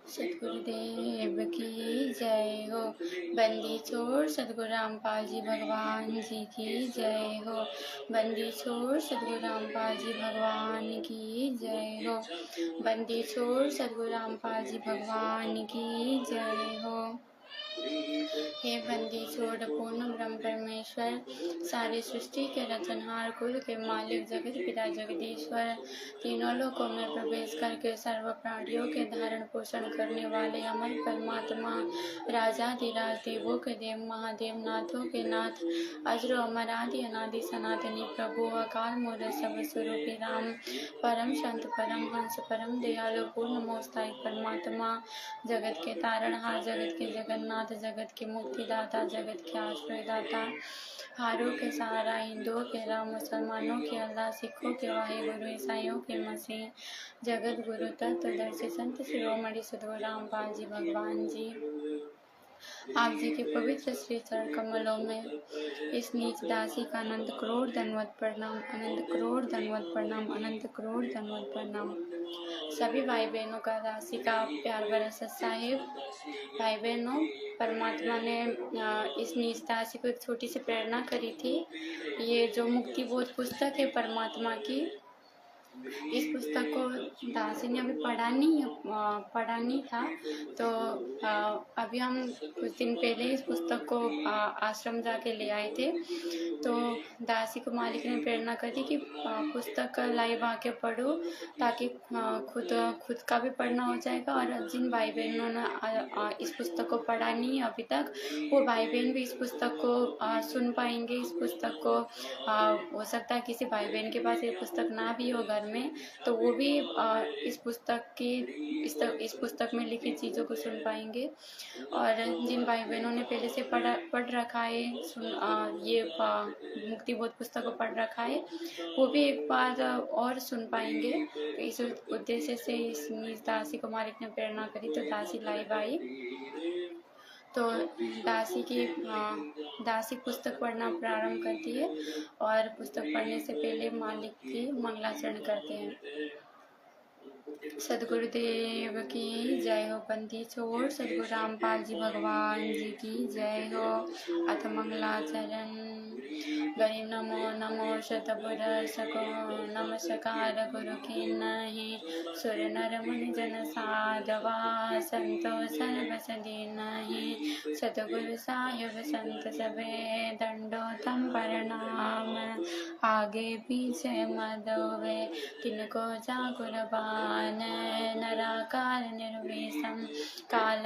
सतगुरुदेव की जय हो। बंदी छोड़ सतगुरु रामपाल जी भगवान जी की जय हो। बंदी छोड़ सतगुरु रामपाल जी भगवान की जय हो। बंदी छोड़ सतगुरु रामपाल जी भगवान की जय हो। हे बंदी छोड़ पूर्ण ब्रह्म परमेश्वर, सारी सृष्टि के रचनहार, कुल के मालिक, जगत पिता जगदीश्वर, तीनों लोकों में प्रवेश करके सर्व प्राणियों के धारण पोषण करने वाले अमर परमात्मा, राजाधिराज देवों के देव, महादेव नाथों के नाथ, अजरो अमर आदि अनादि सनातनी प्रभु, अकाल मूर्त सब स्वरूपी राम, परम संत परम हंस परम दयालु पूर्ण मोस्ताई परमात्मा, जगत के तारणहार, जगत के जगन्नाथ, जगत के मुक्तिदाता, जगत के आश्रयदाता, हारों के सहारा, हिंदुओं के राम, मुसलमानों के अल्लाह, सिखों के वाहेगुरु, ईसाइयों के मसीह, जगत गुरु तत्वदर्शी संत शिरोमणि सद्गुरु रामपाल जी भगवान जी, आप जी के पवित्र श्री चरण कमलों में इस नीच दासी का अनंत करोड़ धन्यवाद प्रणाम, अनंत करोड़ धन्यवाद प्रणाम, अनंत करोड़ धन्यवाद प्रणाम। सभी भाई बहनों का दासी का प्यार भरा साहिब। भाई बहनों, परमात्मा ने इस नीच दासी को एक छोटी सी प्रेरणा करी थी। ये जो मुक्ति बोध पुस्तक है परमात्मा की, इस पुस्तक को दासी ने अभी पढ़ा नहीं था, तो अभी हम कुछ दिन पहले इस पुस्तक को आश्रम जाके ले आए थे। तो दासी को मालिक ने प्रेरणा कर दी कि पुस्तक लाइव आके पढ़ो, ताकि खुद का भी पढ़ना हो जाएगा, और जिन भाई बहनों ने इस पुस्तक को पढ़ा नहीं है अभी तक, वो भाई बहन भी इस पुस्तक को सुन पाएंगे। इस पुस्तक को हो सकता है किसी भाई बहन के पास ये पुस्तक ना भी हो घर में, तो वो भी इस पुस्तक में लिखी चीज़ों को सुन पाएंगे। और जिन भाई बहनों ने पहले से पढ़ रखा है, ये मुक्ति बोध पुस्तक को पढ़ रखा है, वो भी एक बार और सुन पाएंगे। इस उद्देश्य से इस दासी को मालिक ने प्रेरणा करी, तो दासी लाइव आई। तो दासी पुस्तक पढ़ना प्रारंभ करती है, और पुस्तक पढ़ने से पहले मालिक की मंगलाचरण करते हैं। सदगुरुदेव की जय हो। बंदी छोड़ सदगुरु रामपाल जी भगवान जी की जय हो। अथ मंगलाचरण। गरीब नमो नमो शतपुर सको, नमस्कार गुरु की नहीं, सुर नर मुनि जन साधवा, संतो सर्व सदी नहीं, सतगुरु साहिब संत सबे, दंडोतम प्रणाम, आगे पीछे मदोवे, तिनको जागुर बान, नराकार निर्विषम, काल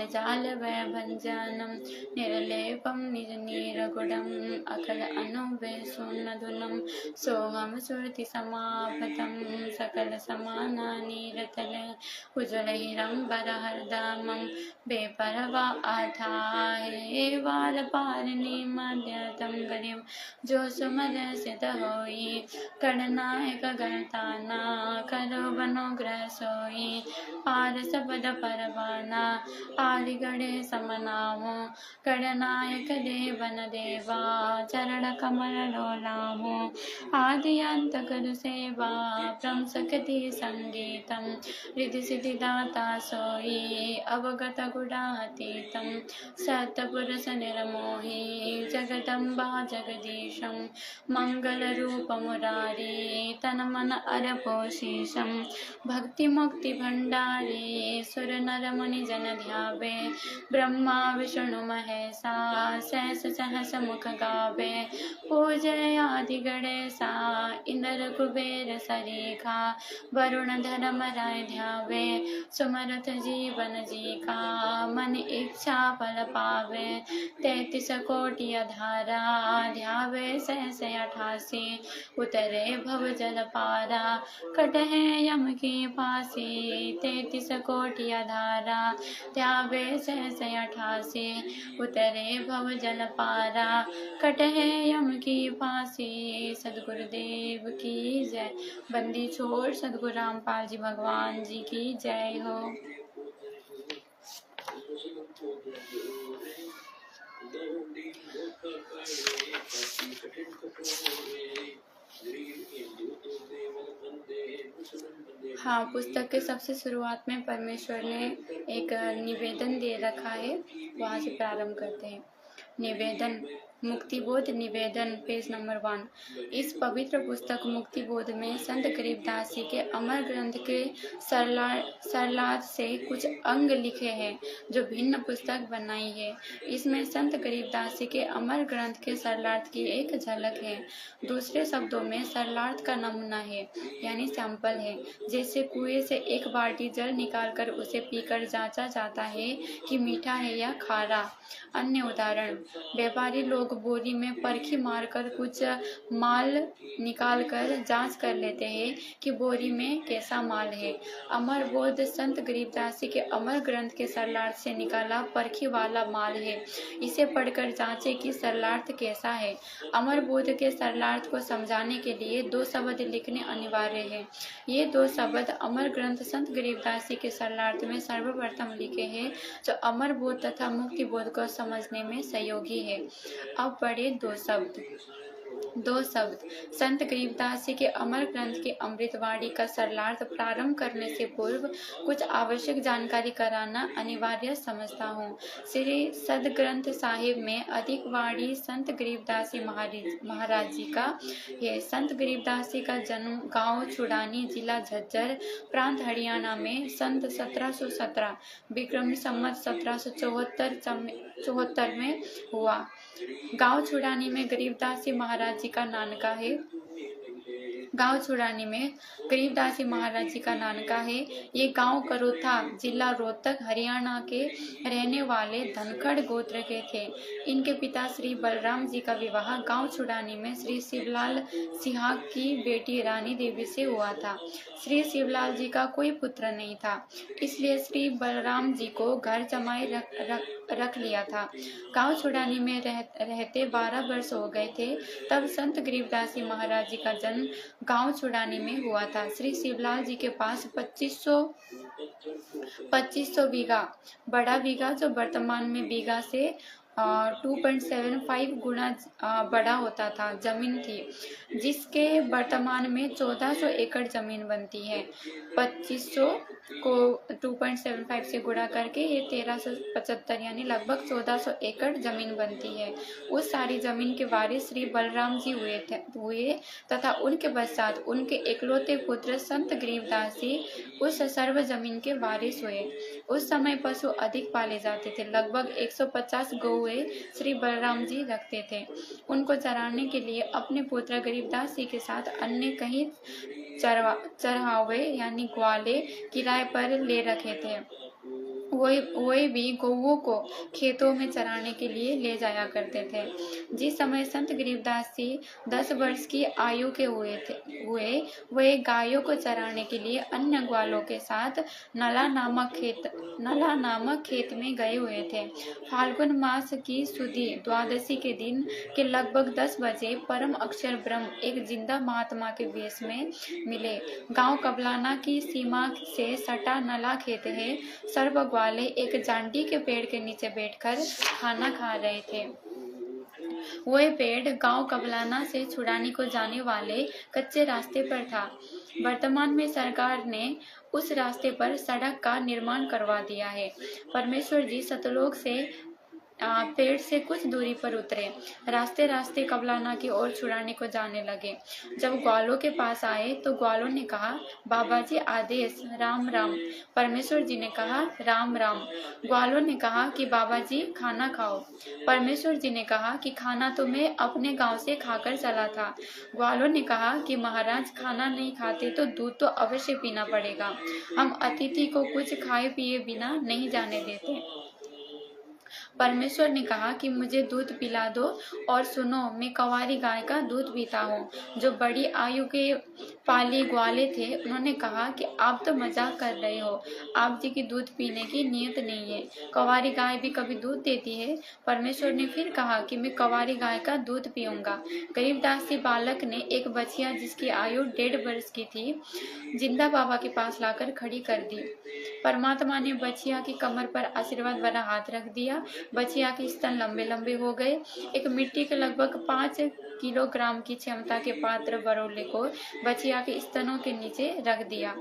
जाल वै भंजनम, निर्लेपम निज नीरगुडम, अखल अनुबे सुनधुनम, सोहम सुरति समापतम, सकल समाना नीरतल, उज्ज्वल हिरंबर हरदमम, बेपरवा अथाहे, वार पारनी मध्यतम गरीब, जो सुमर सिद्ध होई, गणनायक गणताना, करो बनोग्रह सोई, पार सबद परवाना, आदि गणे समनामो, गणनायक देवन देवा, चरण कमल डोलामो, आदि अंत गुरु सेवा, ब्रह्म सकति संगीतम, रिद्धि सिद्धि दाता सोई, अवगत गुणातीतम, सतपुरुष निर्मोही, जगदम्बा जगदीशम, मंगल रूप मुरारी, तन मन अरपोशीशम, भक्ति मुक्ति भंडारी, सुर नर मुनि जन ध्यावे, ब्रह्मा विष्णु महेशा, सहस सहस मुख गावे, पूजय आदि गणेशा, इंद्र कुबेर सरीखा, वरुण धर्म राय ध्यावे, सुमरथ जीवन जी का, मन इच्छा फल पावे, 33 कोटि अधारा, ध्यावे सहस 88, उतरे भव जल पारा, कटहे यम की फांसी, 33 कोटि अधारा, ध्यावे सहस 88, उतरे भव जल पारा, कटहे यम की फांसी। सदगुरुदेव की जय। बंदी छोड़ सदगुरु रामपाल जी भगवान जी की जय हो। हाँ, पुस्तक के सबसे शुरुआत में परमेश्वर ने एक निवेदन दे रखा है, वहाँ से प्रारंभ करते हैं। निवेदन, मुक्तिबोध निवेदन, पेज नंबर 1। इस पवित्र पुस्तक मुक्तिबोध में संत गरीबदास जी के अमर ग्रंथ के सरलार्थ से कुछ अंग लिखे हैं जो भिन्न पुस्तक बनाई है। इसमें संत गरीबदास जी के अमर ग्रंथ के सरलार्थ की एक झलक है। दूसरे शब्दों में सरलार्थ का नमूना है, यानी सैंपल है। जैसे कुएं से एक बाल्टी जल निकालकर उसे पीकर जांचा जाता है कि मीठा है या खारा। अन्य उदाहरण, व्यापारी लोग बोरी में परखी मारकर कुछ माल निकालकर जांच कर लेते हैं कि बोरी में कैसा माल है। अमर बोध संत गरीबदास जी के अमर ग्रंथ के सरलार्थ से निकाला परखी वाला माल है। इसे पढ़कर जांचे कि सरलार्थ कैसा है। अमर बोध के सरलार्थ को समझाने के लिए 2 शब्द लिखने अनिवार्य है। ये 2 शब्द अमर ग्रंथ संत गरीबदास जी के सरलार्थ में सर्वप्रथम लिखे हैं, जो अमर बोध तथा मुक्ति बोध को समझने में सहयोगी है। अब पढ़े 2 शब्द। संत गरीबदास जी के अमर ग्रंथ की अमृतवाणी का सरलार्थ प्रारंभ करने से पूर्व कुछ आवश्यक जानकारी कराना अनिवार्य समझता हूँ। श्री सदग्रंथ साहिब में अधिक वाणी संत गरीबदास जी महाराज जी का है। संत गरीबदास जी का जन्म गांव छुड़ानी, जिला झज्जर, प्रांत हरियाणा में सन 1717 विक्रमी संवत 1774 में हुआ। गांव छुड़ानी में गरीबदास जी महाराज जी का नानका है। ये गांव करोथा, जिला रोहतक, हरियाणा के रहने वाले धनखड़ गोत्र के थे। इनके पिता श्री बलराम जी का विवाह गांव छुड़ानी में श्री शिवलाल सिहाग की बेटी रानी देवी से हुआ था। श्री शिवलाल जी का कोई पुत्र नहीं था, इसलिए श्री बलराम जी को घर जमाई रख लिया था। गांव छुड़ानी में रहते 12 वर्ष हो गए थे, तब संत गरीबदास जी महाराज जी का जन्म गांव छुड़ानी में हुआ था। श्री शिवलाल जी के पास 2500 बीघा, बड़ा बीघा जो वर्तमान में बीघा से 2.75 गुना बड़ा होता था, जमीन थी, जिसके वर्तमान में 1400 एकड़ जमीन बनती है। 2500 को 2.75 से गुणा करके ये 1375 यानी लगभग 1400 एकड़ जमीन बनती है। उस सारी जमीन के वारिस श्री बलराम जी हुए तथा उनके पश्चात उनके इकलौते पुत्र संत गरीबदास जी उस सर्व जमीन के वारिस हुए। उस समय पशु अधिक पाले जाते थे। लगभग 150 गौएं श्री बलराम जी रखते थे। उनको चराने के लिए अपने पुत्र गरीबदास जी के साथ अन्य कहीं चरहावे यानी ग्वाले किराए पर ले रखे थे। वे भी गौओं को खेतों में चराने के लिए ले जाया करते थे। जिस समय संत गरीबदास जी 10 वर्ष की आयु के हुए वे गायों को चराने के लिए अन्य ग्वालों के साथ नला नामक खेत में गए हुए थे। फाल्गुन मास की सुदी द्वादशी के दिन के लगभग 10 बजे परम अक्षर ब्रह्म एक जिंदा महात्मा के वेश में मिले। गांव कबलाना की सीमा से सटा नला खेत है। सर्व ग्वाले एक जांडी के पेड़ के नीचे बैठकर खाना खा रहे थे। वह पेड़ गांव कबलाना से छुड़ानी को जाने वाले कच्चे रास्ते पर था। वर्तमान में सरकार ने उस रास्ते पर सड़क का निर्माण करवा दिया है। परमेश्वर जी सतलोक से पेड़ से कुछ दूरी पर उतरे। रास्ते रास्ते कबलाना की ओर छुड़ाने को जाने लगे। जब ग्वालों के पास आए तो ग्वालों ने कहा, बाबा जी आदेश, राम राम। परमेश्वर जी ने कहा, राम राम। ग्वालों ने कहा कि बाबा जी खाना खाओ। परमेश्वर जी ने कहा कि खाना तो मैं अपने गांव से खाकर चला था। ग्वालों ने कहा कि महाराज खाना नहीं खाते तो दूध तो अवश्य पीना पड़ेगा। हम अतिथि को कुछ खाए पिए बिना नहीं जाने देते। परमेश्वर ने कहा कि मुझे दूध पिला दो और सुनो, मैं कंवारी गाय का दूध पीता हूँ। जो बड़ी आयु के पाली ग्वाले थे उन्होंने कहा कि आप तो मजाक कर रहे हो, आप जी की दूध पीने की नीयत नहीं है। कंवारी गाय भी कभी दूध देती है। परमेश्वर ने फिर कहा कि मैं कंवारी गाय का दूध पीऊंगा। गरीबदास जी बालक ने एक बछिया जिसकी आयु 1.5 वर्ष की थी जिंदा बाबा के पास लाकर खड़ी कर दी। परमात्मा ने बछिया की कमर पर आशीर्वाद भरा हाथ रख दिया। बछिया के स्तन लंबे लंबे हो गए। एक मिट्टी के लगभग 5 किलोग्राम की क्षमता के पात्र बरोले को बछिया के स्तनों के नीचे रख दिया।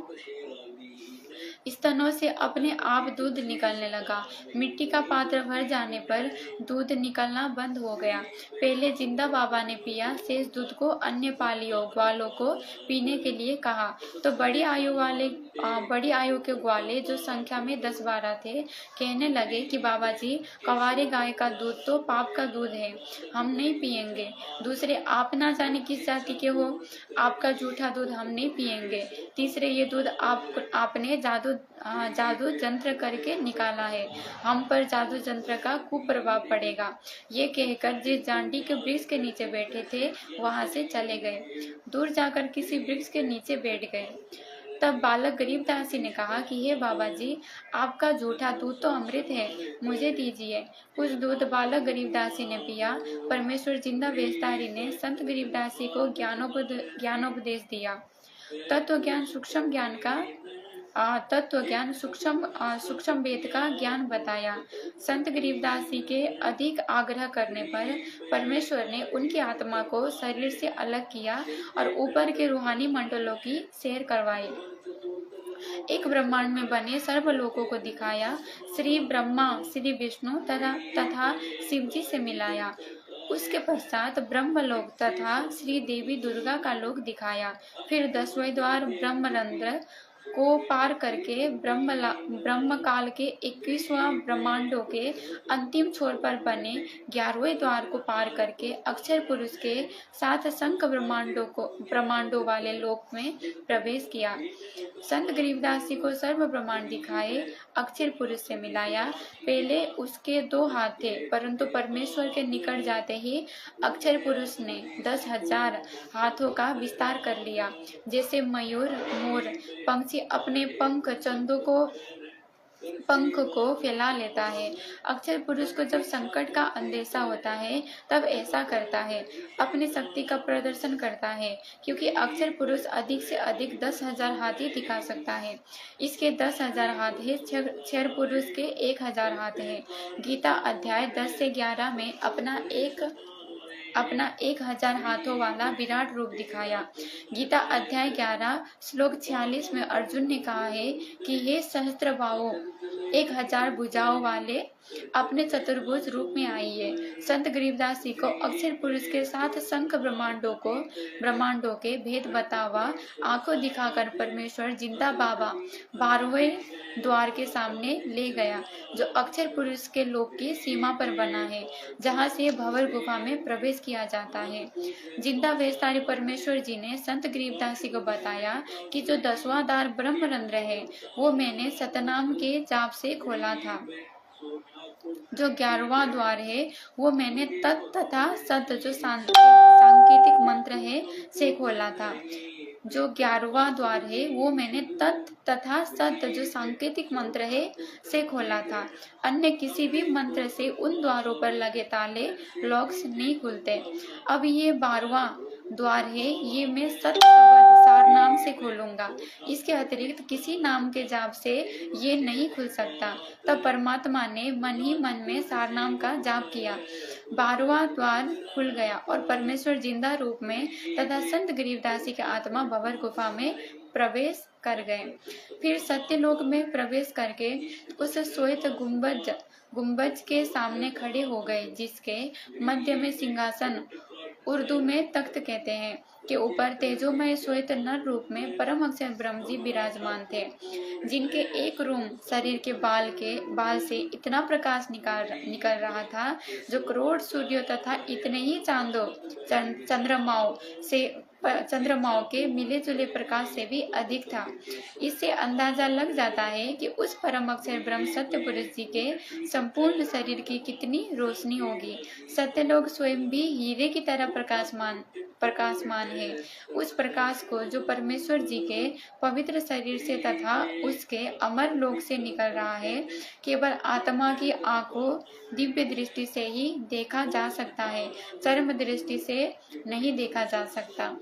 स्तनों से अपने आप दूध निकलने लगा। मिट्टी का पात्र भर जाने पर दूध निकलना बंद हो गया। पहले जिंदा बाबा ने पिया, शेष दूध को अन्य पालियों ग्वालों को पीने के लिए कहा। तो बड़ी आयु के ग्वाले, जो संख्या में 10-12 थे, कहने लगे कि बाबा जी, कवारे गाय का दूध तो पाप का दूध है, हम नहीं पिएंगे। दूसरे, आप ना जाने किस जाति के हो, आपका जूठा दूध हम नहीं पिएंगे। तीसरे, ये दूध आपने जादू जंत्र करके निकाला है, हम पर जादू जंत्र का कुप्रभाव पड़ेगा। ये कहकर जिस जांडी के वृक्ष के नीचे बैठे थे वहां से चले गए। दूर जाकर किसी वृक्ष के नीचे बैठ गए। तब बालक गरीबदासी ने कहा कि हे बाबा जी, आपका जूठा दूध तो अमृत है, मुझे दीजिए। कुछ दूध बालक गरीबदासी ने पिया। परमेश्वर जिंदा वेशधारी ने संत गरीबदासी को ज्ञानोपदेश दिया। तत्व ज्ञान सूक्ष्म वेद का ज्ञान बताया। संत गरीबदास जी के अधिक आग्रह करने पर परमेश्वर ने उनकी आत्मा को शरीर से अलग किया और ऊपर के रूहानी मंडलों की सैर करवाई। एक ब्रह्मांड में बने सर्वलोकों को दिखाया। श्री ब्रह्मा, श्री विष्णु तथा शिव जी से मिलाया। उसके पश्चात ब्रह्मलोक तथा श्री देवी दुर्गा का लोक दिखाया। फिर 10वें द्वार ब्रह्मरंध्र को पार करके ब्रह्म काल के 21वां ब्रह्मांडों के अंतिम छोर पर बने 11वें द्वार को पार करके अक्षर पुरुष के साथ संख ब्रह्मांडों वाले लोक में प्रवेश किया। संत गरीबदास जी को सर्व ब्रह्मांड दिखाए, अक्षर पुरुष से मिलाया। पहले उसके 2 हाथ थे, परंतु परमेश्वर के निकट जाते ही अक्षर पुरुष ने 10,000 हाथों का विस्तार कर लिया। जैसे मयूर, मोर, पंछी अपने पंख को फैला लेता है। अक्षर पुरुष को जब संकट का अंदेशा होता है तब ऐसा करता है, अपनी शक्ति का प्रदर्शन करता है, क्योंकि अक्षर पुरुष अधिक से अधिक 10,000 हाथ ही दिखा सकता है। इसके 10,000 हाथ है, क्षर पुरुष के 1,000 हाथ है। गीता अध्याय 10 से 11 में अपना 1,000 हाथों वाला विराट रूप दिखाया। गीता अध्याय 11 श्लोक 46 में अर्जुन ने कहा है कि हे सहस्त्रबाहुओं, 1,000 भुजाओं वाले, अपने चतुर्भुज रूप में आइए। संत गरीबदास जी को अक्षर पुरुष के साथ संख ब्रह्मांडों के भेद बतावा आंखों दिखाकर परमेश्वर जिंदा बाबा 12वें द्वार के सामने ले गया, जो अक्षर पुरुष के लोक की सीमा पर बना है, जहाँ से भंवर गुफा में प्रवेश किया जाता है। जिंदा वेशधारी परमेश्वर जी ने संत गरीबदास जी को बताया कि जो 10वां द्वार ब्रह्मरंध्र है, वो मैंने सतनाम के जाप से खोला था। जो 11वां द्वार है, वो मैंने तत् तथा सत, जो सांकेतिक मंत्र है, से खोला था। जो 11वां द्वार है, वो मैंने तत् तथा सत, जो सांकेतिक मंत्र है, से खोला था। अन्य किसी भी मंत्र से उन द्वारों पर लगे ताले लॉक्स नहीं खुलते। अब ये 12वां द्वार है, ये मैं सत शब्द सार नाम से खोलूंगा। इसके अतिरिक्त किसी नाम के जाप से ये नहीं खुल सकता। तब परमात्मा ने मन ही मन में सार नाम का जाप किया। 12वां द्वार खुल गया और परमेश्वर जिंदा रूप में तथा संत गरीबदास जी की आत्मा भंवर गुफा में प्रवेश कर गए। फिर सत्यलोक में प्रवेश करके उस श्वेत गुंबज के सामने खड़े हो गए, जिसके मध्य में सिंहासन, उर्दू में तख्त कहते हैं, के ऊपर तेजोमय श्वेत नर रूप में परम अक्षर ब्रह्म जी विराजमान थे, जिनके एक रूम शरीर के बाल से इतना प्रकाश निकल रहा था, जो करोड़ सूर्यों तथा इतने ही चांदों चंद्रमाओं के मिले जुले प्रकाश से भी अधिक था। इससे अंदाजा लग जाता है कि उस परम अक्षर ब्रह्म सत्य पुरुष जी के संपूर्ण शरीर की कितनी रोशनी होगी। सत्यलोक स्वयं भी हीरे की तरह प्रकाशमान है। उस प्रकाश को जो परमेश्वर जी के पवित्र शरीर से तथा उसके अमर लोक से निकल रहा है, केवल आत्मा की आंखों दिव्य दृष्टि से ही देखा जा सकता है, चर्म दृष्टि से नहीं देखा जा सकता।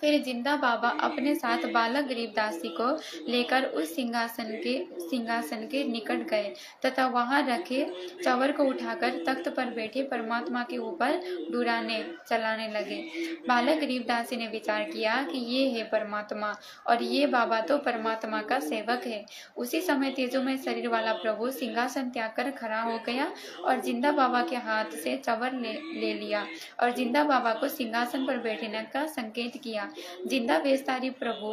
फिर जिंदा बाबा अपने साथ बालक गरीबदास जी को लेकर उस सिंहासन के निकट गए तथा वहां रखे चवर को उठाकर तख्त पर बैठे परमात्मा के ऊपर डुराने चलाने लगे। बालक गरीबदास जी ने विचार किया कि ये है परमात्मा और ये बाबा तो परमात्मा का सेवक है। उसी समय तेजोमय शरीर वाला प्रभु सिंहासन त्याग कर खड़ा हो गया और जिंदा बाबा के हाथ से चवर ले लिया और जिंदा बाबा को सिंहासन पर बैठने का संकेत किया। जिंदा वेशधारी प्रभु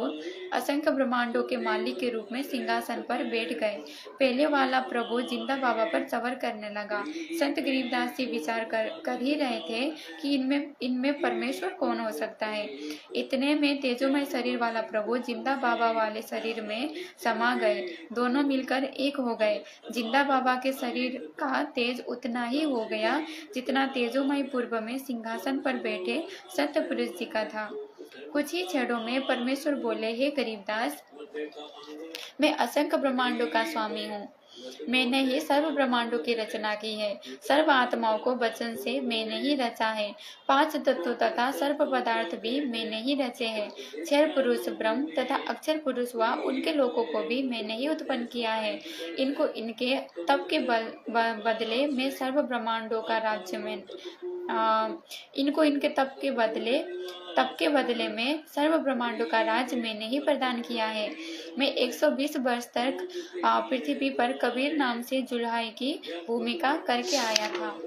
असंख्य ब्रह्मांडों के मालिक के रूप में सिंहासन पर बैठ गए। पहले वाला प्रभु जिंदा बाबा पर चवर करने लगा। संत गरीबदास जी विचार कर ही रहे थे कि इनमें परमेश्वर कौन हो सकता है। इतने में तेजोमय शरीर वाला प्रभु जिंदा बाबा वाले शरीर में समा गए। दोनों मिलकर एक हो गए। जिंदा बाबा के शरीर का तेज उतना ही हो गया जितना तेजोमय पूर्व में सिंहासन पर बैठे सत्य पुरुष जी का था। कुछ ही क्षणों में परमेश्वर बोले, हे गरीबदास, मैं असंख्य ब्रह्मांडों का स्वामी हूँ। मैंने ही सर्व ब्रह्मांडों की रचना की है। सर्व आत्माओं को वचन से मैंने ही रचा है। 5 तत्व तथा सर्व पदार्थ भी मैंने ही रचे हैं। क्षर पुरुष ब्रह्म तथा अक्षर पुरुष व उनके लोगों को भी मैंने ही उत्पन्न किया है। इनको इनके तप के बदले मैं सर्व ब्रह्मांडों का राज्य में इनको इनके तप के बदले में सर्व ब्रह्मांडों का राज मैंने ही प्रदान किया है। मैं 120 वर्ष तक पृथ्वी पर कबीर नाम से जुल्हाई की भूमिका करके आया था।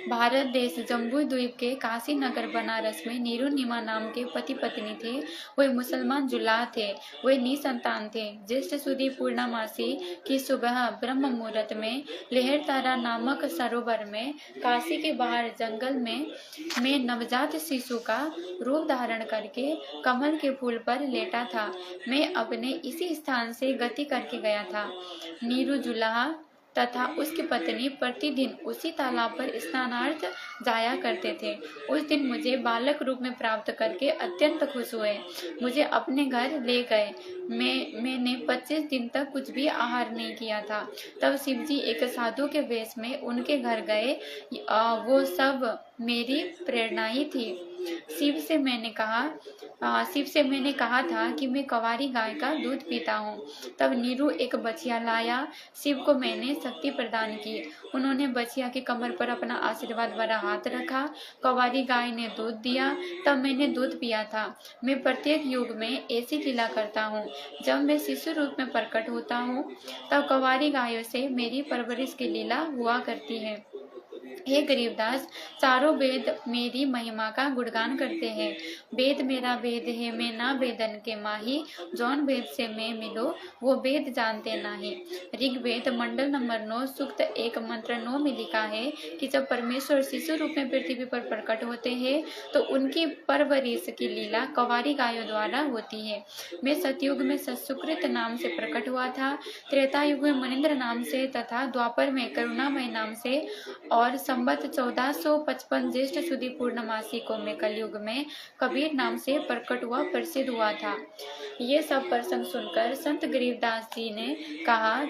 भारत देश जम्बू द्वीप के काशी नगर बनारस में नीरू नीमा नाम के पति पत्नी थे। वे मुसलमान जुलाह थे। वे निसंतान थे। ज्येष्ठ सुदी पूर्णमासी की सुबह ब्रह्म मुहूर्त में लहरतारा नामक सरोवर में काशी के बाहर जंगल में नवजात शिशु का रूप धारण करके कमल के फूल पर लेटा था। मैं अपने इसी स्थान से गति करके गया था। नीरू जुलाह तथा उसकी पत्नी प्रतिदिन उसी तालाब पर स्नानार्थ जाया करते थे। उस दिन मुझे बालक रूप में प्राप्त करके अत्यंत खुश हुए। मुझे अपने घर ले गए। मैंने 25 दिन तक कुछ भी आहार नहीं किया था। तब शिवजी एक साधु के वेश में उनके घर गए। वो सब मेरी प्रेरणा ही थी। शिव से मैंने कहा था कि मैं कंवारी गाय का दूध पीता हूँ। तब नीरू एक बछिया लाया। शिव को मैंने शक्ति प्रदान की। उन्होंने बछिया के कमर पर अपना आशीर्वाद भरा हाथ रखा। कंवारी गाय ने दूध दिया। तब मैंने दूध पिया था। मैं प्रत्येक युग में ऐसी लीला करता हूँ। जब मैं शिशु रूप में प्रकट होता हूँ तब कंवारी गायों से मेरी परवरिश की लीला हुआ करती है। हे गरीबदास, चारों वेद मेरी महिमा का गुणगान करते हैं। वेद मेरा वेद है, मैं ना वेदन के माही। जौन वेद से मैं मिलो वो वेद जानते नहीं। ऋग्वेद मंडल नंबर 9 सूक्त 1 मंत्र 9 में लिखा है कि जब परमेश्वर शिशु रूप में पृथ्वी पर प्रकट होते हैं तो उनकी परवरिश की लीला कंवारी गायों द्वारा होती है। मैं सतयुग में सत्सुकृत नाम से प्रकट हुआ था। त्रेता युग में मनिंद्र नाम से तथा द्वापर में करुणामय नाम से और संवत 1455 ज्येष्ठ सुदी पूर्णमासी को मैं कलयुग में कबीर नाम से प्रकट हुआ प्रसिद्ध हुआ था। ये सब प्रसंग सुनकर संत गरीबदास जी ने कहा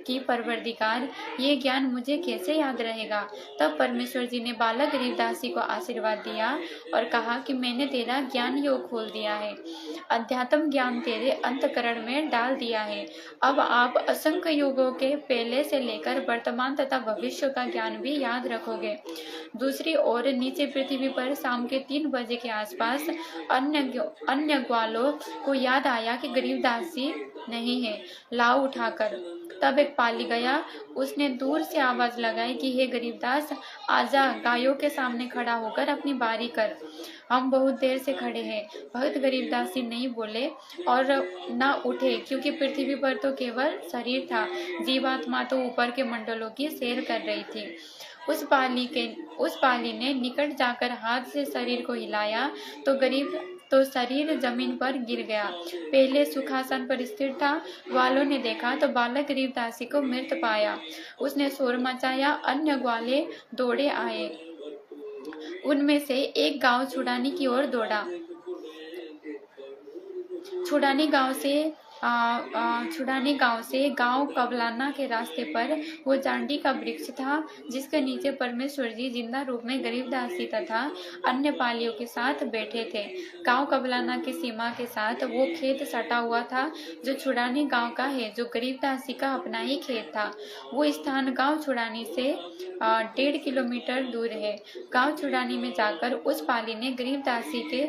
कि परवरदिगार, ये ज्ञान मुझे कैसे याद रहेगा। तब परमेश्वर जी ने बालक गरीबदास जी को आशीर्वाद दिया और कहा कि मैंने तेरा ज्ञान योग खोल दिया है। अध्यात्म ज्ञान तेरे अंतकरण में डाल दिया है। अब आप असंख्य युगों के पहले से लेकर वर्तमान तथा भविष्य का ज्ञान भी याद रखोगे। दूसरी ओर नीचे पृथ्वी पर शाम के 3 बजे के आसपास अन्य ग्वालों को याद आया कि गरीबदास जी नहीं है, लाओ उठाकर। तब एक पाली गया। उसने दूर से आवाज लगाई कि हे गरीबदास, आजा, गायों के सामने खड़ा होकर अपनी बारी कर। हम बहुत देर से खड़े हैं। भक्त गरीबदास जी नहीं बोले और न उठे, क्योंकि पृथ्वी पर तो केवल शरीर था। जीवात्मा तो ऊपर के मंडलों की सैर कर रही थी। उस पाली ने निकट जाकर हाथ से शरीर को हिलाया तो शरीर जमीन पर गिर गया। पहले सुखासन पर स्थिर था। ग्वालों ने देखा तो बालक गरीबदासी को मृत पाया। उसने शोर मचाया। अन्य ग्वाले दौड़े आए। उनमें से एक गांव छुड़ानी की ओर दौड़ा। छुड़ानी गांव से छुड़ानी गांव से गांव कबलाना के रास्ते पर वो जांडी का वृक्ष था, जिसके नीचे परमेश्वर जी जिंदा रूप में गरीबदास जी तथा अन्य पालियों के साथ बैठे थे। गांव कबलाना की सीमा के साथ वो खेत सटा हुआ था जो छुड़ानी गांव का है, जो गरीबदास जी का अपना ही खेत था। वो स्थान गांव छुड़ानी से 1.5 किलोमीटर दूर है। गांव छुड़ानी में जाकर उस पाली ने गरीबदास जी के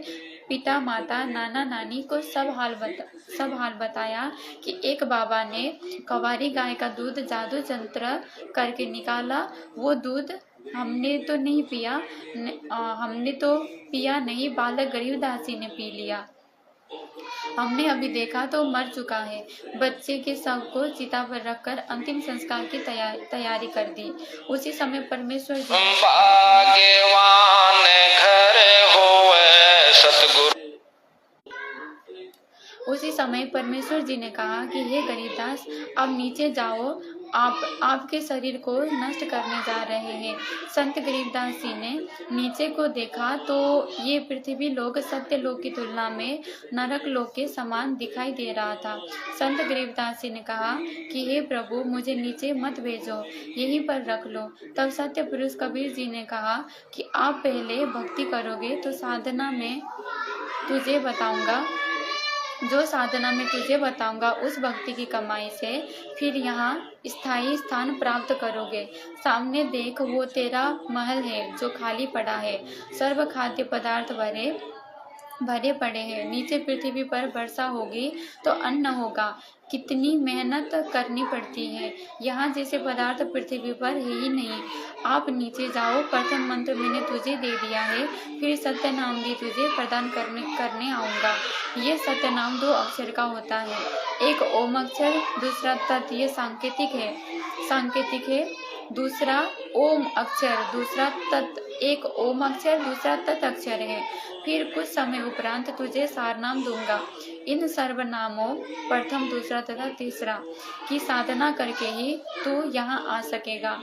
पिता माता नाना नानी को सब हाल बताया कि एक बाबा ने कवारी गाय का दूध जादू जंत्र करके निकाला। वो दूध हमने तो नहीं पिया, हमने तो पिया नहीं, बालक गरीबदास जी ने पी लिया। हमने अभी देखा तो मर चुका है। बच्चे के शव को चिता पर रखकर अंतिम संस्कार की तैयारी कर दी। उसी समय परमेश्वर जी भाग्यवान घर होवे सतगुरु। उसी समय परमेश्वर जी ने कहा कि हे गरीबदास, अब नीचे जाओ, आपके शरीर को नष्ट करने जा रहे हैं। संत गरीबदास जी ने नीचे को देखा तो ये पृथ्वी लोक सत्य लोक की तुलना में नरक लोक के समान दिखाई दे रहा था। संत गरीबदास जी ने कहा कि हे प्रभु, मुझे नीचे मत भेजो, यहीं पर रख लो। तब सत्य पुरुष कबीर जी ने कहा कि आप पहले भक्ति करोगे तो साधना में तुझे बताऊंगा, जो साधना में तुझे बताऊंगा उस भक्ति की कमाई से फिर यहाँ स्थायी स्थान प्राप्त करोगे। सामने देख, वो तेरा महल है जो खाली पड़ा है, सर्व खाद्य पदार्थ भरे पड़े हैं। नीचे पृथ्वी पर वर्षा होगी तो अन्न होगा। कितनी मेहनत करनी पड़ती है, यहाँ जैसे पदार्थ पृथ्वी पर है ही नहीं। आप नीचे जाओ, प्रथम मंत्र मैंने तुझे दे दिया है, फिर सत्य नाम भी तुझे प्रदान करने आऊँगा। ये सत्य नाम 2 अक्षर का होता है, एक ओम अक्षर, दूसरा तत्। ये सांकेतिक है। दूसरा ओम अक्षर, दूसरा तत्। एक ओम अक्षर, दूसरा तत् अक्षर है। फिर कुछ समय उपरांत तुझे सारनाम दूंगा। इन सर्वनामों प्रथम, दूसरा तथा तीसरा की साधना करके ही तू यहाँ आ सकेगा।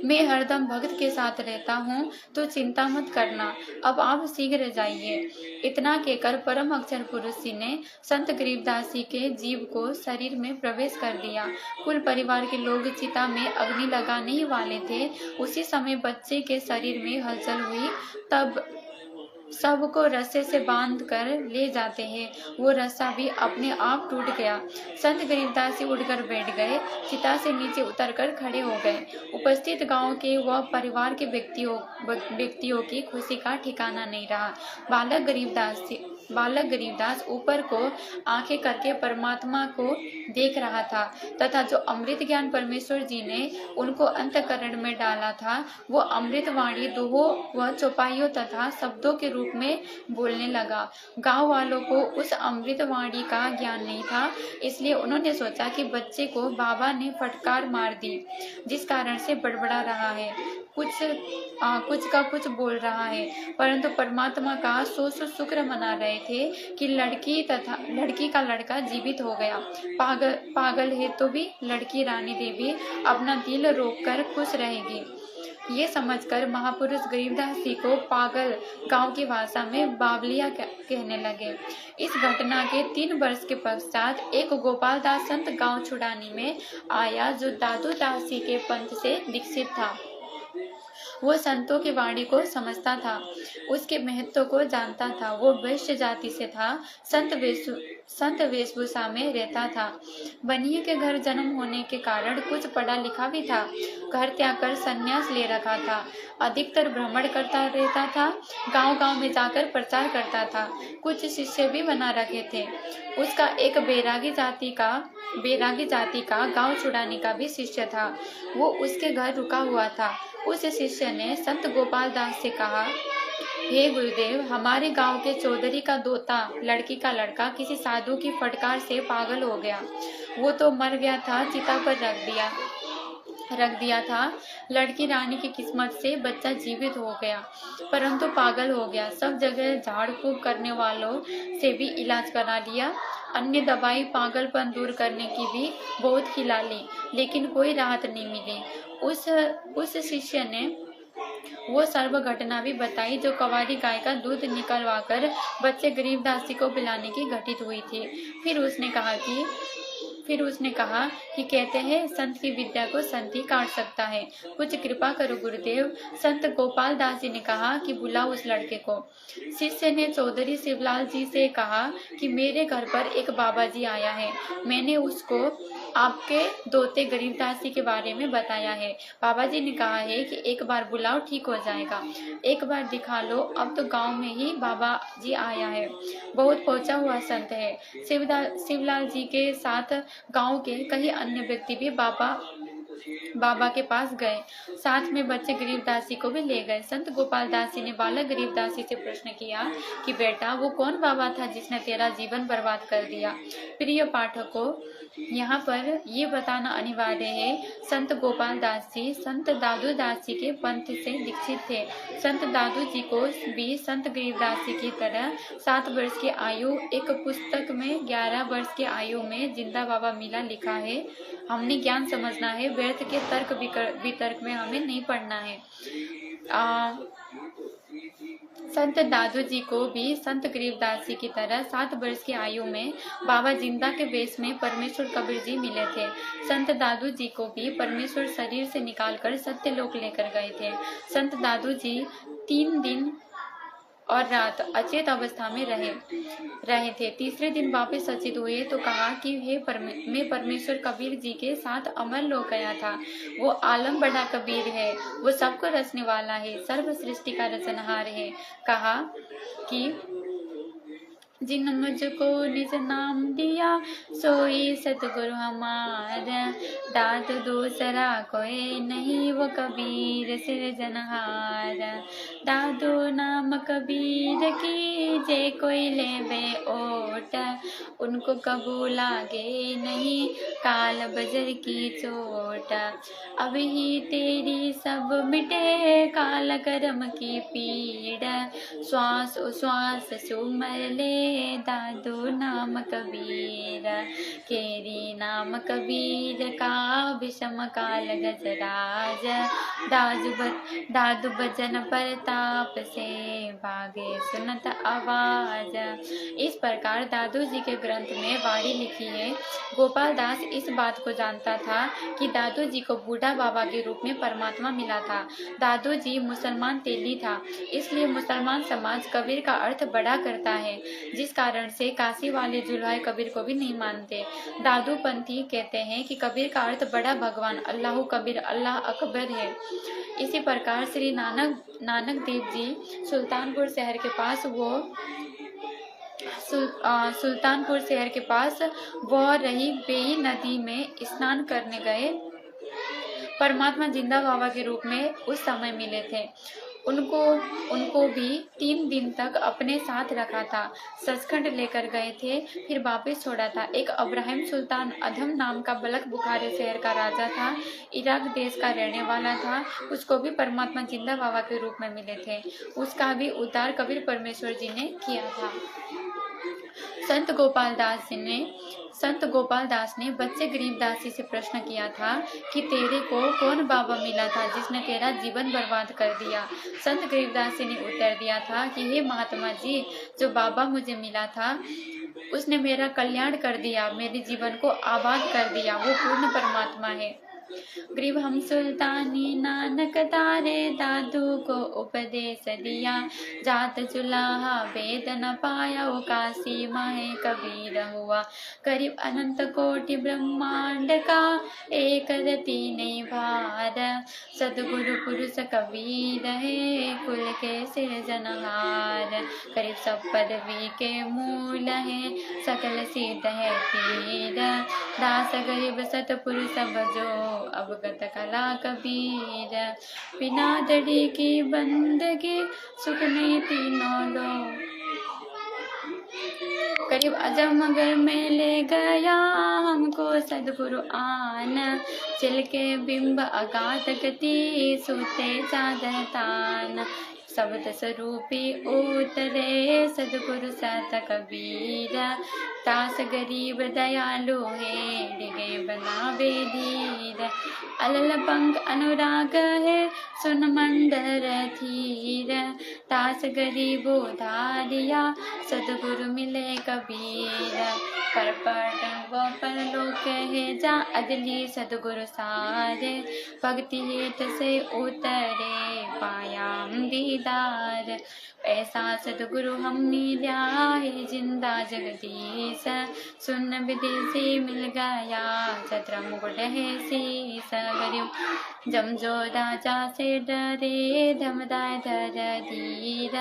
मैं हरदम भक्त के साथ रहता हूँ, तो चिंता मत करना। अब आप शीघ्र जाइए। इतना कहकर परम अक्षर पुरुष जी ने संत गरीबदास जी के जीव को शरीर में प्रवेश कर दिया। कुल परिवार के लोग चिता में अग्नि लगाने ही वाले थे। उसी समय बच्चे के शरीर में हलचल हुई, तब सबको रस्से से बांध कर ले जाते हैं। वो रस्सा भी अपने आप टूट गया। संत गरीबदास जी उठकर बैठ गए, चिता से नीचे उतरकर खड़े हो गए। उपस्थित गांव के व परिवार के व्यक्तियों की खुशी का ठिकाना नहीं रहा। बालक गरीबदास ऊपर को आंखें करके परमात्मा को देख रहा था तथा जो अमृत ज्ञान परमेश्वर जी ने उनको अंतःकरण में डाला था, वो अमृत वाणी दोहों व चौपाइयों तथा शब्दों के रूप में बोलने लगा। गांव वालों को उस अमृत वाणी का ज्ञान नहीं था, इसलिए उन्होंने सोचा कि बच्चे को बाबा ने फटकार मार दी, जिस कारण से बड़बड़ा रहा है, कुछ का कुछ बोल रहा है। परंतु परमात्मा का सो शुक्र मना रहे थे कि लड़की का लड़का जीवित हो गया। पागल है तो भी लड़की रानी देवी अपना दिल रोककर खुश रहेगी। ये समझकर महापुरुष गरीबदास जी को पागल गांव की भाषा में बावलिया कहने लगे। इस घटना के 3 वर्ष के पश्चात एक गोपाल दास संत गांव छुड़ानी में आया, जो दादू दास जी के पंथ से दीक्षित था। वो संतों की वाणी को समझता था, उसके महत्व को जानता था। वो वैश्य जाति से था, संत वेशभूषा में रहता था। बनिए के घर जन्म होने के कारण कुछ पढ़ा लिखा भी था। घर त्याग कर संन्यास ले रखा था। अधिकतर भ्रमण करता रहता था, गांव-गांव में जाकर प्रचार करता था। कुछ शिष्य भी बना रखे थे। उसका एक बैरागी जाति का गांव छुड़ाने का भी शिष्य था। वो उसके घर रुका हुआ था। उस शिष्य ने संत गोपाल दास से कहा, हे गुरुदेव, हमारे गांव के चौधरी का दोता लड़की का लड़का किसी साधु की फटकार से पागल हो गया। वो तो मर गया था, चिता पर रख दिया था। लड़की रानी की किस्मत से बच्चा जीवित हो गया, परंतु पागल हो गया। सब जगह झाड़ फूक करने वालों से भी इलाज करा लिया। अन्य दवाई पागलपन दूर करने की भी बहुत खिला ली, लेकिन कोई राहत नहीं मिली। उस शिष्य ने वो सर्व घटना भी बताई जो कवारी गाय का दूध निकलवाकर बच्चे गरीबदासी को पिलाने की घटित हुई थी। फिर उसने कहा कि कहते हैं संत की विद्या को संत ही काट सकता है, कुछ कृपा करो गुरुदेव। संत गोपाल दास जी ने कहा कि बुलाओ उस लड़के को। शिष्य ने चौधरी शिवलाल जी से कहा कि मेरे घर पर एक बाबा जी आया है, मैंने उसको आपके दोते गरीबदासी के बारे में बताया है। बाबा जी ने कहा है कि एक बार बुलाओ, ठीक हो जाएगा, एक बार दिखा लो। अब तो गांव में ही बाबा जी आया है, बहुत पहुंचा हुआ संत है। शिवलाल जी के साथ गांव के कई अन्य व्यक्ति भी बाबा के पास गए, साथ में बच्चे गरीबदासी को भी ले गए। संत गोपाल दास जी ने बालक गरीबदासी से प्रश्न किया कि बेटा, वो कौन बाबा था जिसने तेरा जीवन बर्बाद कर दिया? प्रिय पाठकों, यहाँ पर ये बताना अनिवार्य है, संत गोपाल दास जी संत दादू दास जी के पंथ से दीक्षित थे। संत दादू जी को भी संत गरीबदास जी की तरह 7 वर्ष की आयु, एक पुस्तक में 11 वर्ष की आयु में जिंदा बाबा मिला लिखा है। हमने ज्ञान समझना है, व्यर्थ के तर्क वितर्क में हमें नहीं पढ़ना है। संत दादू जी को भी संत गरीबदास जी की तरह 7 वर्ष की आयु में बाबा जिंदा के वेश में परमेश्वर कबीर जी मिले थे। संत दादू जी को भी परमेश्वर शरीर से निकालकर सत्यलोक लेकर गए थे। संत दादू जी 3 दिन और रात अचेत अवस्था में रहे थे। तीसरे दिन वापस सचेत हुए तो कहा कि मैं परमेश्वर कबीर जी के साथ अमर लोक गया था। वो आलम बड़ा कबीर है, वो सबको रचने वाला है, सर्व सृष्टि का रचनहार है। कहा कि जिन मुझको निज नाम दिया, सोई सतगुरु हमारा। दाद दूसरा कोई नहीं, वो कबीर सिरजनहार। दादो नाम कबीर की, जे कोई लेवे ओट, उनको कबू लागे नहीं, काल बजर की चोट। अब ही तेरी सब मिटे, काल कर्म की पीड़, श्वास उश्वास सुमर ले, दादू नाम कबीर। केरी नाम कबीर का, विषम काल गजराज। दादू भजन प्रताप से, भागे सुनत आवाज। इस प्रकार दादू जी के ग्रंथ में वाणी लिखी है। गोपाल दास इस बात को जानता था कि दादू जी को बूढ़ा बाबा के रूप में परमात्मा मिला था। दादू जी मुसलमान तेली था, इसलिए मुसलमान समाज कबीर का अर्थ बड़ा करता है, जिस कारण से काशी वाले जुल्हाए कबीर को भी नहीं मानते। दादू पंथी कहते हैं कि कबीर का अर्थ बड़ा भगवान, अल्लाह कबीर, अल्लाह अकबर है। इसी प्रकार श्री नानक देव जी सुल्तानपुर शहर के पास वह रही बेई नदी में स्नान करने गए। परमात्मा जिंदा बाबा के रूप में उस समय मिले थे। उनको भी 3 दिन तक अपने साथ रखा था, सचखंड लेकर गए थे, फिर वापस छोड़ा था। एक अब्राहिम सुल्तान अधम नाम का बलख बुखारे शहर का राजा था, इराक देश का रहने वाला था। उसको भी परमात्मा जिंदा बाबा के रूप में मिले थे। उसका भी उद्धार कबीर परमेश्वर जी ने किया था। संत गोपाल दास ने बच्चे गरीबदासी से प्रश्न किया था कि तेरे को कौन बाबा मिला था जिसने तेरा जीवन बर्बाद कर दिया? संत गरीबदास ने उत्तर दिया था कि हे महात्मा जी, जो बाबा मुझे मिला था उसने मेरा कल्याण कर दिया, मेरे जीवन को आबाद कर दिया, वो पूर्ण परमात्मा है। गरीब हम सुल्तानी नानक तारे, दादू को उपदेश दिया, जात जुलाहा वेद न पाया, वो काशी माहे कबीर हुआ। करीब अनंत कोटि ब्रह्मांड का, एक रति नहीं भार, सदगुरु पुरुष कबीर है, कुल के सिरजनहार। करीब सब पदवी के मूल है, सकल सिद्ध है पीर, दास गरीब सतपुरुष भजो, अवगत कला कबीर। बिना दड़ी की बंदगी, सुख में तीनों लोग। करीब अजमगढ़ में ले गया हमको सदगुरु आन, चिल के बिंब अगाध गति, सूते चादर तान। शब्द स्वरूपी उतरे सदगुरु सत कबीर, दास गरीब दयालु है, डिगे बनावे धीर। अलल पंख अनुराग है, सुन मंदर धीर। दास गरीब उधारिया, सदगुरु मिले कबीर। पर वो परलोक है, जा अदली सदगुरु सारे। भक्ति हेत से उतरे, पाया दीदार। ऐसा सदगुरु हम मिला है, जिंदा जगदीश। सुन विदेशी मिल गया, छत्र मुकुट है शीस। गरीब जमजो राजा से डरे, धमदाय धर धीर।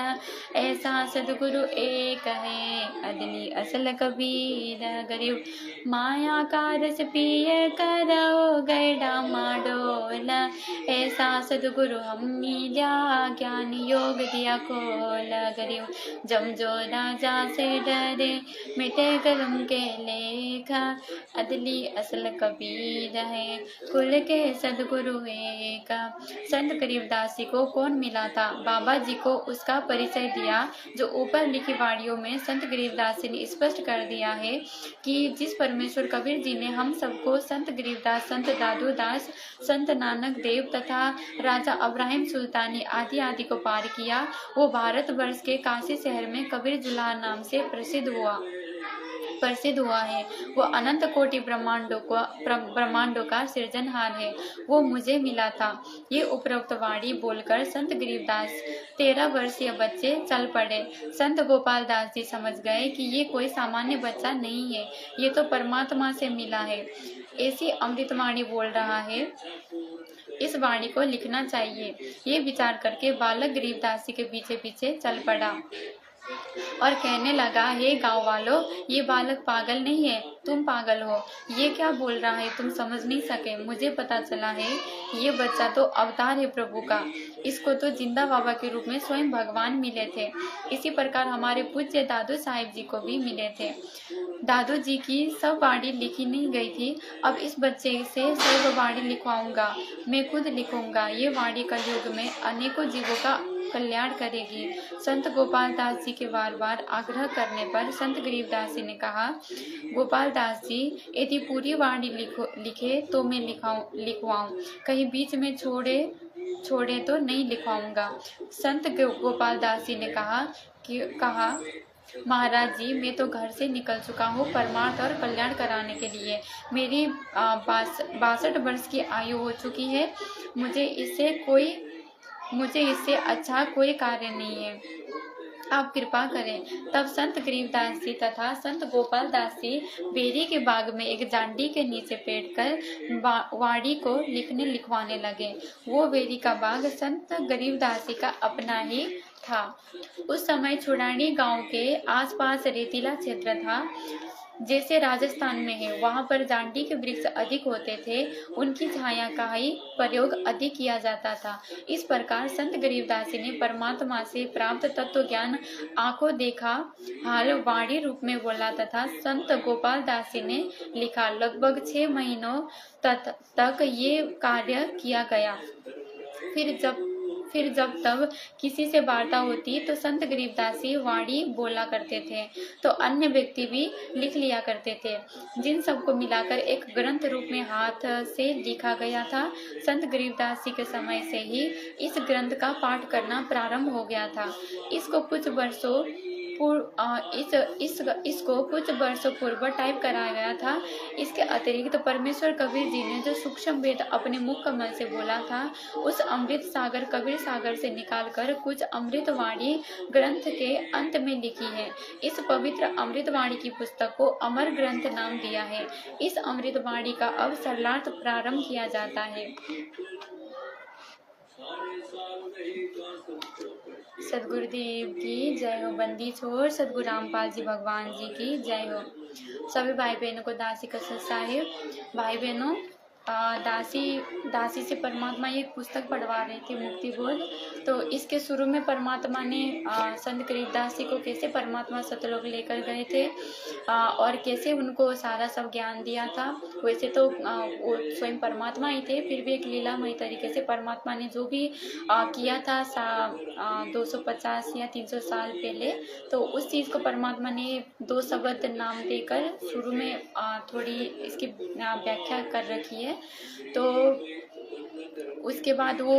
ऐसा सदगुरु एक है, अदली असल कबीर। गरीब माया का रस पिए, करो गैडा माडोल। ऐसा सदगुरु हम मिला, ज्ञान योग दिया खोल। गरीब जमजो राजा से डरे, मिटे कलम के लेखा। अदली असल कबीर है, कुल के सदगुरु एक। संत गरीबदास जी को कौन मिला था? बाबा जी को उसका परिचय दिया, जो ऊपर लिखी वाणियों में संत गरीबदास जी ने स्पष्ट कर दिया है कि जिस परमेश्वर कबीर जी ने हम सबको संत गरीबदास, संत दादू दास, संत नानक देव तथा राजा अब्राहिम सुल्तानी आदि आदि को पार किया, वो भारतवर्ष के काशी शहर में कबीर जुलान नाम से प्रसिद्ध हुआ है। वो अनंत कोटि ब्रह्मांडों का सृजनहार है। वो मुझे मिला था। ये उपरोक्त वाणी बोलकर संत गरीबदास 13 वर्षीय बच्चे चल पड़े। संत गोपाल दास जी समझ गए कि ये कोई सामान्य बच्चा नहीं है, ये तो परमात्मा से मिला है। ऐसी अमृतवाणी बोल रहा है, इस वाणी को लिखना चाहिए। ये विचार करके बालक गरीबदास जी के पीछे पीछे चल पड़ा और कहने लगा, हे गांव वालों, ये बालक पागल नहीं है, तुम पागल हो। ये क्या बोल रहा है, तुम समझ नहीं सके। मुझे पता चला है, ये बच्चा तो अवतार है प्रभु का। इसको तो जिंदा बाबा के रूप में स्वयं भगवान मिले थे। इसी प्रकार हमारे पूज्य दादू साहिब जी को भी मिले थे। दादू जी की सब वाणी लिखी नहीं गई थी। अब इस बच्चे से सब वाणी लिखवाऊंगा, मैं खुद लिखूंगा। ये वाणी कलयुग में अनेकों जीवों का कल्याण करेगी। संत गोपाल दास जी के बार बार आग्रह करने पर संत गरीबदास जी ने कहा, गोपाल दास जी, यदि पूरी वाणी लिखे तो मैं लिखवाऊं, कहीं बीच में छोड़े तो नहीं लिखवाऊंगा। संत गोपाल दास जी ने कहा महाराज जी, मैं तो घर से निकल चुका हूँ परमार्थ और कल्याण कराने के लिए। मेरी 62 वर्ष की आयु हो चुकी है। मुझे इससे अच्छा कोई कार्य नहीं है, आप कृपा करें। तब संत गरीबदास जी तथा संत गोपाल दास जी बेरी के बाग में एक जांडी के नीचे बैठकर वाणी को लिखवाने लगे। वो बेरी का बाग संत गरीबदास जी का अपना ही था। उस समय छुड़ानी गांव के आसपास रेतीला क्षेत्र था, जैसे राजस्थान में है। वहां पर जांडी के वृक्ष अधिक होते थे, उनकी छाया का ही प्रयोग अधिक किया जाता था। इस प्रकार संत गरीबदास जी ने परमात्मा से प्राप्त तत्व ज्ञान आंखों देखा हाल वाणी रूप में बोला तथा संत गोपाल दास जी ने लिखा। लगभग 6 महीनों तक ये कार्य किया गया। फिर जब तब किसी से वार्ता होती तो संत गरीबदास जी वाणी बोला करते थे, तो अन्य व्यक्ति भी लिख लिया करते थे, जिन सबको मिलाकर एक ग्रंथ रूप में हाथ से लिखा गया था। संत गरीबदास जी के समय से ही इस ग्रंथ का पाठ करना प्रारंभ हो गया था। इसको कुछ वर्षों पूर्व टाइप कराया गया था। इसके अतिरिक्त परमेश्वर कबीर जी ने जो सूक्ष्म वेद अपने मुख कमल से बोला था, उस अमृत सागर कबीर सागर से निकालकर कुछ अमृतवाणी ग्रंथ के अंत में लिखी है। इस पवित्र अमृतवाणी की पुस्तक को अमर ग्रंथ नाम दिया है। इस अमृतवाणी का अब सरलार्थ प्रारंभ किया जाता है। सदगुरुदेव की जय हो। बंदी छोड़ सदगुरु रामपाल जी भगवान जी की जय हो। सभी भाई बहनों को दासी कसरत साहिब। भाई बहनों, दासी दासी से परमात्मा ये पुस्तक पढ़वा रहे थे मुक्ति बोध। तो इसके शुरू में परमात्मा ने संत कबीरदास जी को कैसे परमात्मा सतलोक लेकर गए थे और कैसे उनको सारा सब ज्ञान दिया था। वैसे तो वो स्वयं परमात्मा ही थे, फिर भी एक लीलामय तरीके से परमात्मा ने जो भी किया था 250 या 300 साल पहले, तो उस चीज़ को परमात्मा ने 2 शब्द नाम देकर शुरू में थोड़ी इसकी व्याख्या कर रखी है। तो उसके बाद वो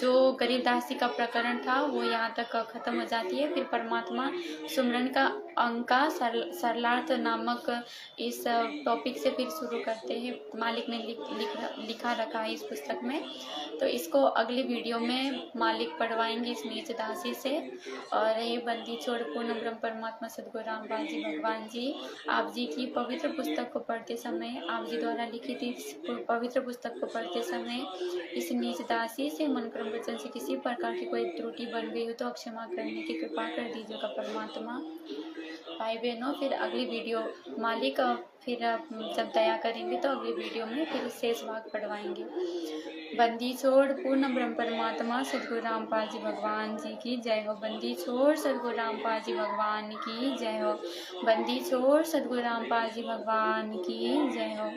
जो गरीबदास जी का प्रकरण था वो यहाँ तक खत्म हो जाती है। फिर परमात्मा सुमरन का अंका सरलार्थ नामक इस टॉपिक से फिर शुरू करते हैं। मालिक ने लिखा रखा है इस पुस्तक में। तो इसको अगली वीडियो में मालिक पढ़वाएंगे इस नीच दासी से। और ये बंदी छोड़ पूर्ण ब्रह्म परमात्मा सदगुरु रामपाल जी भगवान जी, आप जी की पवित्र पुस्तक को पढ़ते समय, आप जी द्वारा लिखित इस पवित्र पुस्तक को पढ़ते समय इस नीच दासी से मन कर्म वचन से किसी प्रकार की कोई त्रुटि बन गई हो तो क्षमा करने की कृपा कर दीजिएगा परमात्मा। भाई बहनों, फिर अगली वीडियो मालिक फिर जब दया करेंगे तो अगली वीडियो में फिर शेष भाग पढ़वाएंगे। बंदी छोड़ पूर्ण ब्रह्म परमात्मा सदगुरु रामपाल जी भगवान जी की जय हो। बंदी छोड़ सदगुरु रामपाल जी भगवान की जय हो। बंदी छोड़ सदगुरु रामपाल जी भगवान की जय हो।